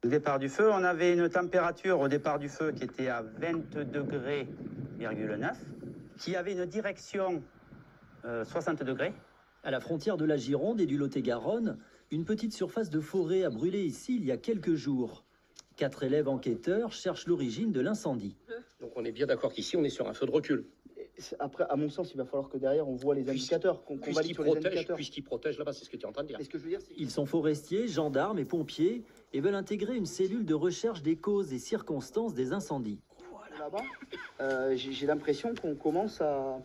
Au départ du feu, on avait une température au départ du feu qui était à 20 degrés, qui avait une direction 60 degrés. À la frontière de la Gironde et du Lot-et-Garonne, une petite surface de forêt a brûlé ici il y a quelques jours. 4 élèves enquêteurs cherchent l'origine de l'incendie. Donc on est bien d'accord qu'ici, on est sur un feu de recul. Après, à mon sens, il va falloir que derrière, on voit les indicateurs, qu'on valide sur les indicateurs. Puisqu'ils protègent là-bas, c'est ce que tu es en train de dire. Ce que je veux dire, Ils sont forestiers, gendarmes et pompiers et veulent intégrer une cellule de recherche des causes et circonstances des incendies. là-bas, j'ai l'impression qu'on commence à...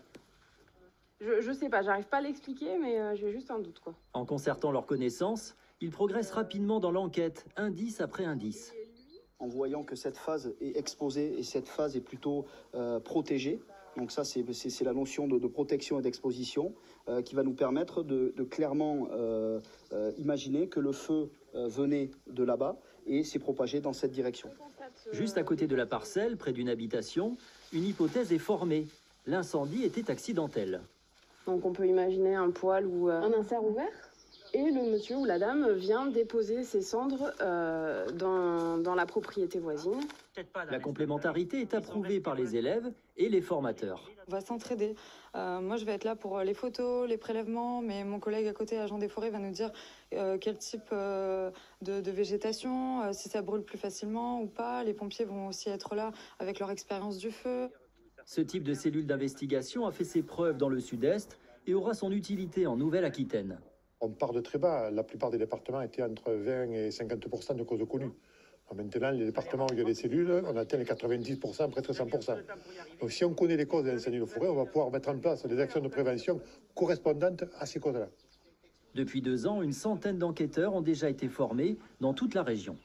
Je sais pas, j'arrive pas à l'expliquer, mais j'ai juste un doute, quoi. En concertant leurs connaissances, ils progressent rapidement dans l'enquête, indice après indice. En voyant que cette phase est exposée et cette phase est plutôt protégée. Donc ça, c'est la notion de protection et d'exposition qui va nous permettre de clairement imaginer que le feu venait de là-bas et s'est propagé dans cette direction. Juste à côté de la parcelle, près d'une habitation, une hypothèse est formée. L'incendie était accidentel. Donc on peut imaginer un poêle ou un insert ouvert. Et le monsieur ou la dame vient déposer ses cendres dans la propriété voisine. La complémentarité est approuvée par les élèves et les formateurs. On va s'entraider. Moi, je vais être là pour les photos, les prélèvements, mais mon collègue à côté, agent des forêts, va nous dire quel type de végétation, si ça brûle plus facilement ou pas. Les pompiers vont aussi être là avec leur expérience du feu. Ce type de cellule d'investigation a fait ses preuves dans le sud-est et aura son utilité en Nouvelle-Aquitaine. On part de très bas. La plupart des départements étaient entre 20 et 50% de causes connues. Maintenant, les départements où il y a des cellules, on atteint les 90%, presque 100%. Donc si on connaît les causes des incendies de forêt, on va pouvoir mettre en place des actions de prévention correspondantes à ces causes-là. Depuis 2 ans, une centaine d'enquêteurs ont déjà été formés dans toute la région.